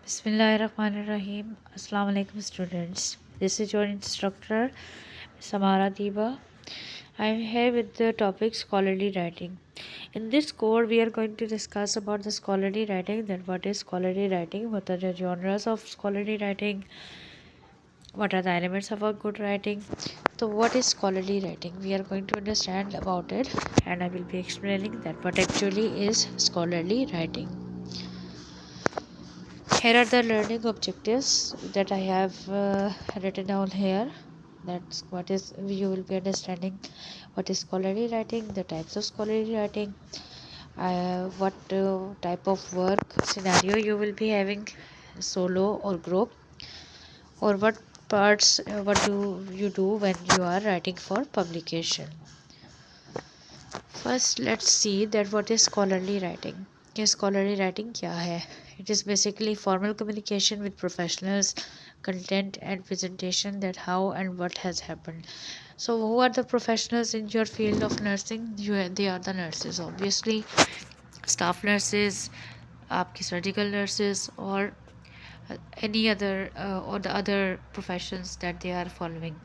Bismillahirrahmanirrahim. Assalamu alaikum students. This is your instructor Samara Diba. I am here with the topic scholarly writing. In this course, we are going to discuss about the scholarly writing. Then, what is scholarly writing? What are the genres of scholarly writing? What are the elements of a good writing? So, what is scholarly writing? We are going to understand about it, and I will be explaining that what actually is scholarly writing. Here are the learning objectives that I have written down here. That's what is you will be understanding what is scholarly writing, the types of scholarly writing, what type of work scenario you will be having, solo or group, or what parts, what do you do when you are writing for publication. First, let's see that what is scholarly writing. ये scholarly writing क्या है? It is basically formal communication with professionals, content and presentation that how and what has happened. So who are the professionals in your field of nursing? They are the nurses, obviously, staff nurses, आपकी surgical nurses, or any other or the other professions that they are following.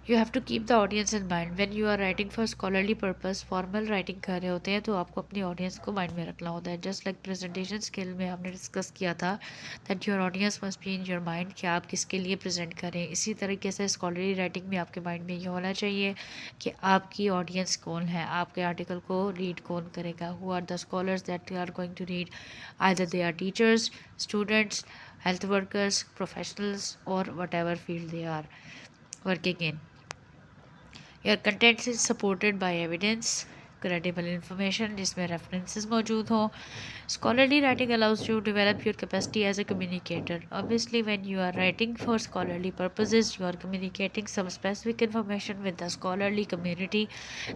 You have to keep the audience in mind when you are writing for scholarly purpose. Formal writing कर रहे होते हैं तो आपको अपनी audience को mind में रखना होता है. जस्ट लाइक प्रेजेंटेशन स्किल में हमने डिस्कस किया था that your audience must be in your mind कि आप किसके लिए प्रेजेंट करें. इसी तरीके से स्कॉलरली राइटिंग में आपके माइंड में ये होना चाहिए कि आपकी ऑडियंस कौन है, आपके आर्टिकल को रीड कौन करेगा. Who are the scholars that you are going to read. Either they are teachers, students, health workers, professionals, और whatever field they are working in. Your content is supported by evidence, credible information जिसमें references मौजूद हों. Scholarly writing allows you develop your capacity as a communicator. Obviously when you are writing for scholarly purposes, you are communicating some specific information with the scholarly community.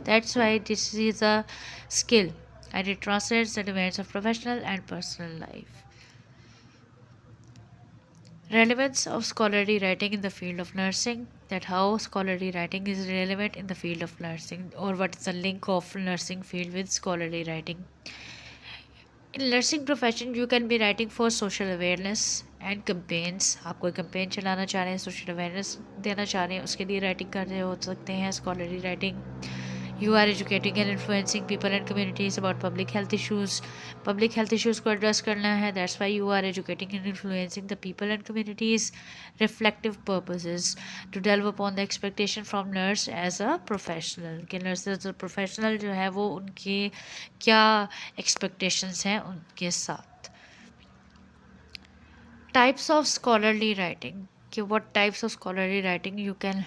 That's why this is a skill and it translates the demands of professional and personal life. Relevance of scholarly writing in the field of nursing, that how scholarly writing is relevant in the field of nursing, or what is the link of nursing field with scholarly writing. In nursing profession you can be writing for social awareness and campaigns. आप कोई campaign चलाना चाह रहे हैं, social awareness देना चाह रहे हैं, उसके लिए writing कर रहे हो सकते हैं scholarly writing. You are educating and influencing people and communities about public health issues. Public health issues को address करना है. That's why you are educating and influencing the people and communities. Reflective purposes, to delve upon the expectation from nurse as a professional. कि nurse as a professional जो है वो उनके क्या expectations हैं उनके साथ. Types of scholarly writing, कि what types of scholarly writing you can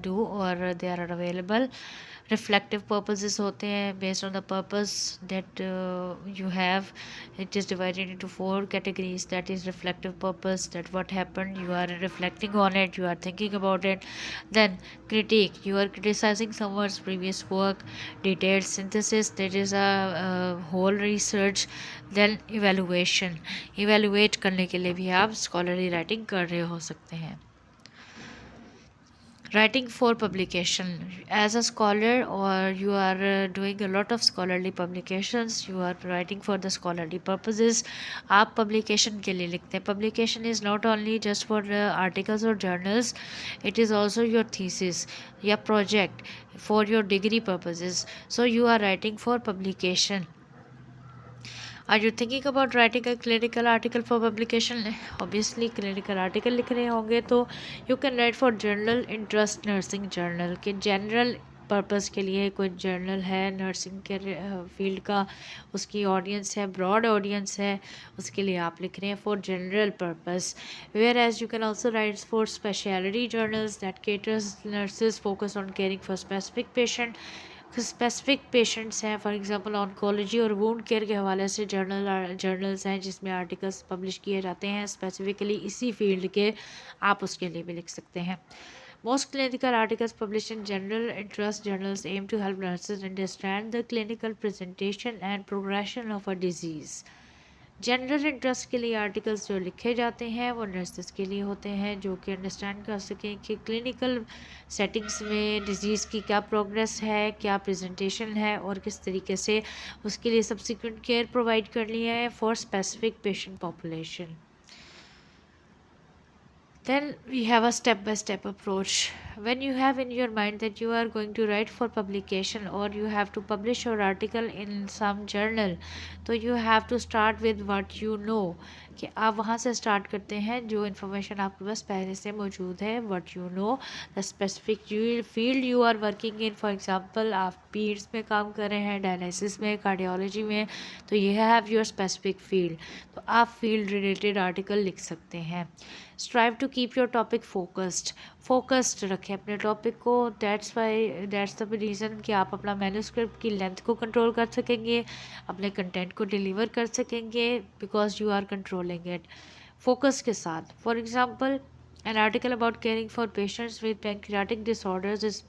do or they are available. Reflective purposes होते हैं, based on the purpose that you have. It is divided into 4 categories. That is reflective purpose, that what happened, you are reflecting on it, you are thinking about it. Then critique, you are criticizing someone's previous work. Detailed synthesis, that is a whole research. Then evaluation, evaluate करने के लिए भी आप scholarly writing कर रहे हो सकते हैं. Writing for publication, as a scholar or you are doing a lot of scholarly publications, you are writing for the scholarly purposes. आप publication के लिए लिखते हैं. Publication is not only just for articles or journals, it is also your thesis या project for your degree purposes. So you are writing for publication. Are you thinking about writing a clinical article for publication? Obviously clinical article लिख रहे होंगे तो you can write for general interest nursing journal, कि general purpose के लिए कोई journal है nursing के फील्ड का, उसकी ऑडियंस है, ब्रॉड ऑडियंस है, उसके लिए आप लिख रहे हैं for general purpose. Whereas you can also write for speciality journals that caters nurses focus on caring for specific patient. Specific patients हैं, फॉर एग्जांपल ऑन्कोलॉजी और वुंड केयर के हवाले से जर्नल्स हैं जिसमें आर्टिकल्स पब्लिश किए जाते हैं स्पेसिफिकली इसी फील्ड के. आप उसके लिए भी लिख सकते हैं. Most clinical articles published in general interest journals aim to help nurses understand the clinical presentation and progression of a disease. General interest के लिए आर्टिकल्स जो लिखे जाते हैं वो नर्सेस के लिए होते हैं, जो कि अंडरस्टैंड कर सकें कि क्लिनिकल सेटिंग्स में डिज़ीज़ की क्या प्रोग्रेस है, क्या प्रेजेंटेशन है और किस तरीके से उसके लिए सब्सिक्वेंट केयर प्रोवाइड करनी है for specific patient population. Then we have a step by step approach. When you have in your mind that you are going to write for publication or you have to publish your article in some journal, तो you have to start with what you know, कि आप वहाँ से start करते हैं जो information आपके पास पहले से मौजूद है, what you know, the specific field you are working in. For example, आप पीड्स में काम कर रहे हैं, डायलिसिस में, कार्डियोलॉजी में, तो ये हैव योर स्पेसिफिक फील्ड, तो आप फील्ड रिलेटेड आर्टिकल लिख सकते हैं. Strive to keep your topic focused रखें अपने टॉपिक को. दैट्स द रीज़न कि आप अपना मैन्युस्क्रिप्ट की लेंथ को कंट्रोल कर सकेंगे, अपने कंटेंट को डिलीवर कर सकेंगे, because you are controlling it focus के साथ. For example, an article about caring for patients with pancreatic disorders is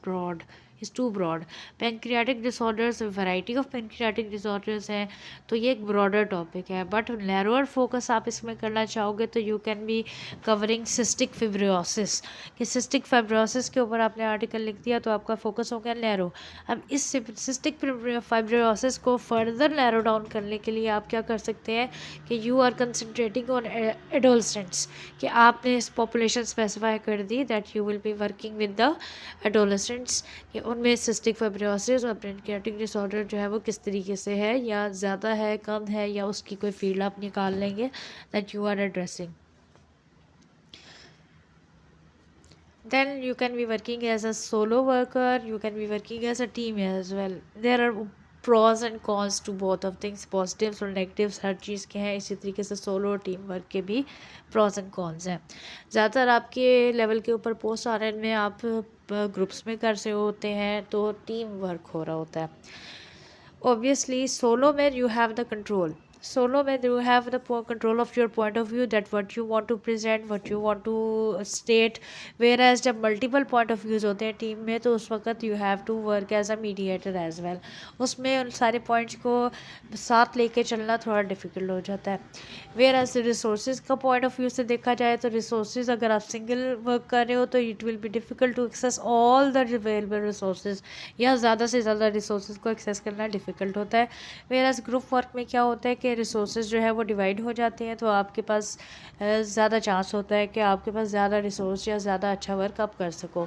too broad. Pancreatic disorders, a variety of pancreatic disorders हैं, तो ये एक broader topic है. But narrower focus आप इसमें करना चाहोगे तो you can be covering cystic fibrosis. कि cystic fibrosis के ऊपर आपने आर्टिकल लिख दिया तो आपका फोकस हो गया नैरो. अब इस cystic fibrosis को further narrow down करने के लिए आप क्या कर सकते हैं कि you are concentrating on adolescents, कि आपने इस पॉपुलेशन स्पेसिफाई कर दी that you will be working with the adolescents, कि उनमें सिस्टिक फाइब्रोसिस और पैंक्रियाटिक डिसऑर्डर जो है वो किस तरीके से है, या ज़्यादा है, कम है, या उसकी कोई फील्ड आप निकाल लेंगे that you are addressing. Then you can be working as a solo worker, you can be working as a team as well. There are pros and cons to both of things, positives और negatives हर चीज़ के हैं. इसी तरीके से solo और team work के भी pros and cons हैं. ज़्यादातर आपके लेवल के ऊपर पोस्ट आ रहे हैं में आप ग्रुप्स में कर से होते हैं तो टीम वर्क हो रहा होता है. Obviously solo में you have the control. Solo में you have the control of your point of view, that what you want to present, what you want to state. Whereas जब multiple point of views होते हैं team में तो उस वक्त you have to work as a mediator as well. उसमें उन सारे पॉइंट्स को साथ लेके चलना थोड़ा डिफ़िकल्ट हो जाता है. Whereas रिसोर्सेज का पॉइंट ऑफ व्यू से देखा जाए तो रिसोर्सेज अगर आप सिंगल वर्क कर रहे हो तो it will be difficult to access all the available resources, या ज़्यादा से ज़्यादा रिसोर्सेज को एक्सेस करना डिफ़िकल्ट होता है. Whereas ग्रुप वर्क में क्या होता है कि रिसोर्सेज जो है वो डिवाइड हो जाते हैं तो आपके पास ज़्यादा चांस होता है कि आपके पास ज़्यादा रिसोर्स या ज़्यादा अच्छा वर्क आप कर सको.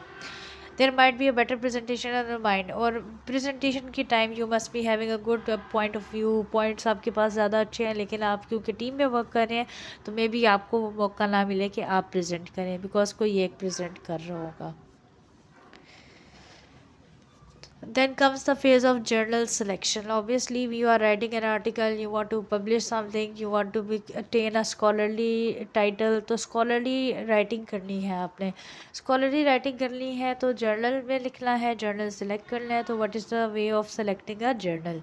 There might be a better presentation in your mind, और प्रेजेंटेशन की time you must be having a good point of view. Points आपके पास ज़्यादा अच्छे हैं लेकिन आप क्योंकि टीम में वर्क कर रहे हैं तो मे बी आपको वो मौका ना मिले कि आप प्रेजेंट करें बिकॉज कोई एक प्रेजेंट कर रहा होगा. Then comes the phase of journal selection. Obviously, you are writing an article, you want to publish something, you want to attain a scholarly title. तो scholarly writing करनी है आपने. Scholarly writing करनी है तो journal में लिखना है, journal select करना है. तो what is the way of selecting a journal?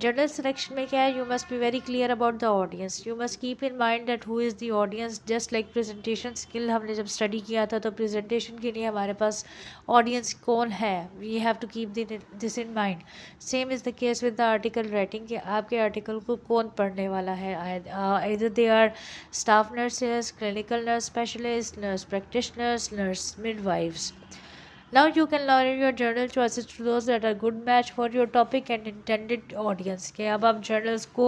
Journal selection में क्या है, you must be very clear about the audience. You must keep in mind that who is the audience. Just like presentation skill हमने जब study किया था तो presentation के लिए हमारे पास ऑडियंस कौन है, we have to keep this in mind. Same is the case with the article writing, कि आपके आर्टिकल को कौन पढ़ने वाला है. Either they are staff nurses, clinical nurse specialist, nurse practitioners, nurse midwifes. Now you can narrow your journal choices to those that are good match for your topic and intended audience. के अब आप journals को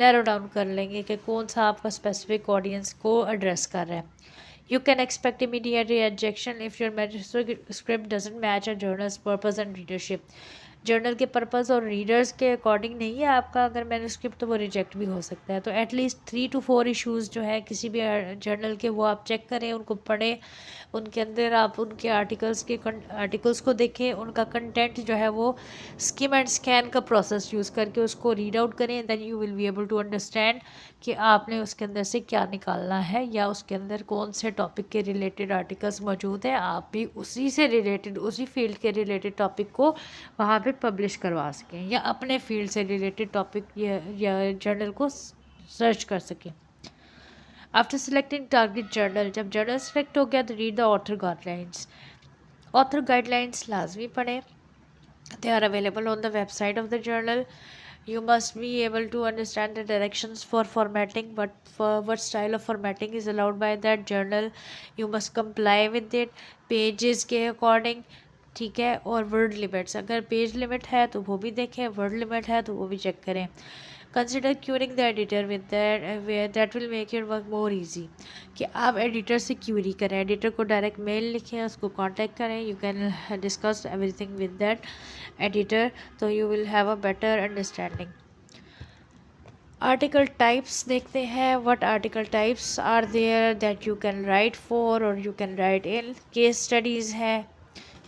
narrow down कर लेंगे कि कौन सा आपका specific audience को address कर रहा है. You can expect immediate rejection if your manuscript doesn't match a journal's purpose and readership. Journal के पर्पज़ और रीडर्स के अकॉर्डिंग नहीं है आपका अगर मैन्युस्क्रिप्ट, तो वो रिजेक्ट भी हो सकता है. तो एटलीस्ट 3 to 4 इश्यूज़ जो है किसी भी जर्नल के वो आप चेक करें, उनको पढ़ें, उनके अंदर आप उनके आर्टिकल्स को देखें, उनका कंटेंट जो है वो स्किम एंड स्कैन का प्रोसेस यूज़ करके उसको रीड आउट करें. Then you will be able to understand कि आपने उसके अंदर से क्या निकालना है या उसके अंदर कौन से टॉपिक के रिलेटेड आर्टिकल्स मौजूद हैं. आप भी उसी से रिलेटेड, उसी फील्ड के रिलेटेड टॉपिक को वहाँ पे पब्लिश करवा सकें या अपने फील्ड से रिलेटेड टॉपिक या जर्नल को सर्च कर सकें. आफ्टर सेलेक्टिंग टारगेट जर्नल, जब जर्नल सेलेक्ट हो गया तो read the author guidelines. Author guidelines लाजमी पढ़ें. They are available on the website of the journal. You must be able to understand the directions for formatting, what style of formatting is allowed by that journal. You must comply with it, pages के according. ठीक है. और word limits, अगर page limit है तो वो भी देखें, वर्ड लिमिट है तो वो भी चेक करें. Consider curing the editor with that will make your work more easy, कि आप एडिटर से क्यूरी करें, एडिटर को डायरेक्ट मेल लिखें, उसको कांटेक्ट करें, you can discuss everything with that editor, तो you will have a better understanding. Article types देखते हैं, what article types are there that you can write for और you can write in. Case studies है,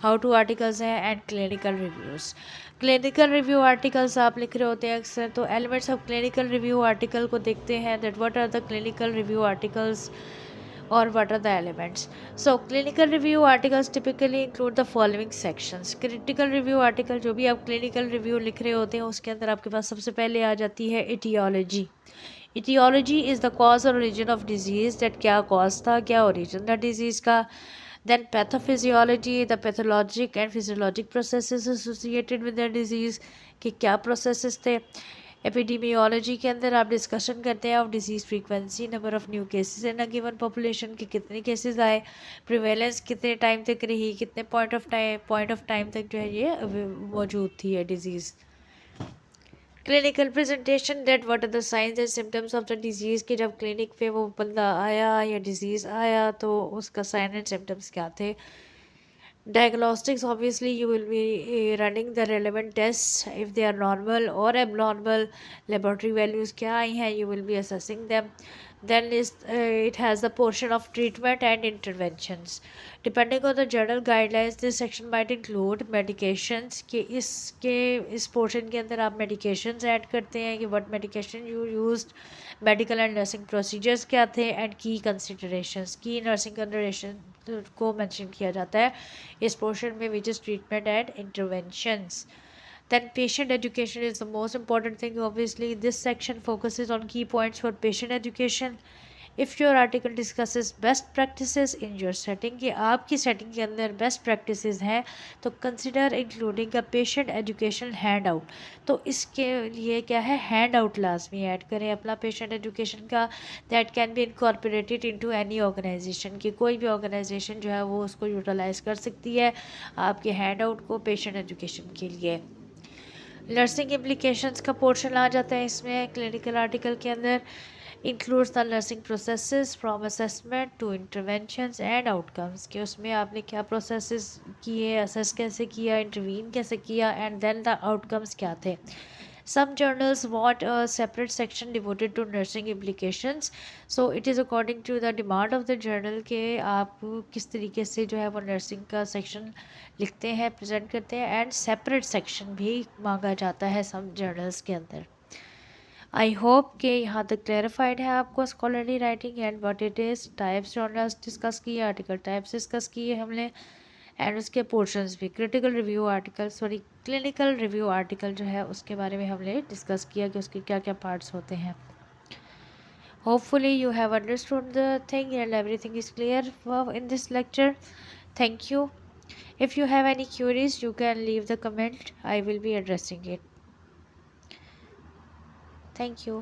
how to articles हैं, and clinical reviews. Clinical review articles आप लिख रहे होते हैं अक्सर, तो elements of clinical review article को देखते हैं, that what are the clinical review articles or what are the elements. So clinical review articles typically include the following sections. Critical review article, जो भी आप clinical review लिख रहे होते हैं उसके अंदर आपके पास सबसे पहले आ जाती है etiology. Etiology is the cause or origin of disease, that क्या cause था, क्या origin था disease का. Then pathophysiology, the pathologic and physiologic processes associated with the disease, कि क्या processes थे. एपिडेमियोलॉजी के अंदर आप डिस्कशन करते हैं of disease frequency, number of new cases in a given population, के कितने केसेस आए, प्रिवेलेंस कितने टाइम तक रही, कितने पॉइंट ऑफ टाइम तक जो है ये मौजूद थी ये disease. Clinical presentation, that what are the signs and symptoms of the disease, कि जब क्लिनिक पे वो बंदा आया या डिजीज़ आया तो उसका साइन एंड सिम्टम्स क्या थे. Diagnostics, obviously you will be running the relevant tests, if they are normal or abnormal, laboratory values क्या आई हैं, you will be assessing them. Then it has the portion of treatment and interventions. Depending on the general guidelines, this section might include medications, कि इस portion के अंदर आप medications add करते हैं, कि what medication you used, medical and nursing procedures क्या थे, and key considerations, key nursing consideration को मेंशन किया जाता है इस पोर्शन में, which is treatment and interventions. Then patient education is the most important thing. Obviously, this section focuses on key points for patient education. If your article discusses best practices in your setting, कि आपकी setting के अंदर best practices हैं, तो consider including a patient education handout. तो इसके लिए क्या है, handout लाजमी ऐड करें अपना patient education का, that can be incorporated into any organization, कि कोई भी organization जो है वो उसको utilize कर सकती है आपके handout को patient education के लिए. नर्सिंग इम्प्लीकेशंस का पोर्शन आ जाता है इसमें क्लिनिकल आर्टिकल के अंदर. Includes the nursing processes from assessment to interventions and outcomes, कि उसमें आपने क्या प्रोसेसेस किए, असेस कैसे किया, इंटरवीन कैसे किया, एंड देन द आउटकम्स क्या थे. Some journals want a separate section devoted to nursing implications. So it is according to the demand of the journal कि आप किस तरीके से जो है वो नर्सिंग का सेक्शन लिखते हैं, प्रेजेंट करते हैं, एंड सेपरेट सेक्शन भी मांगा जाता है सम जर्नल्स के अंदर. आई होप कि यहाँ तक क्लैरिफाइड है आपको scholarly writing and what it is. Types journals discuss किए, आर्टिकल टाइप्स डिस्कस किए हमने, एंड उसके पोर्शंस भी. Critical review article clinical review article जो है उसके बारे में हमने डिस्कस किया कि उसके क्या क्या पार्ट्स होते हैं. Hopefully you have understood the thing and everything is clear in this lecture. Thank you. If you have any queries, you can leave the comment. I will be addressing it. Thank you.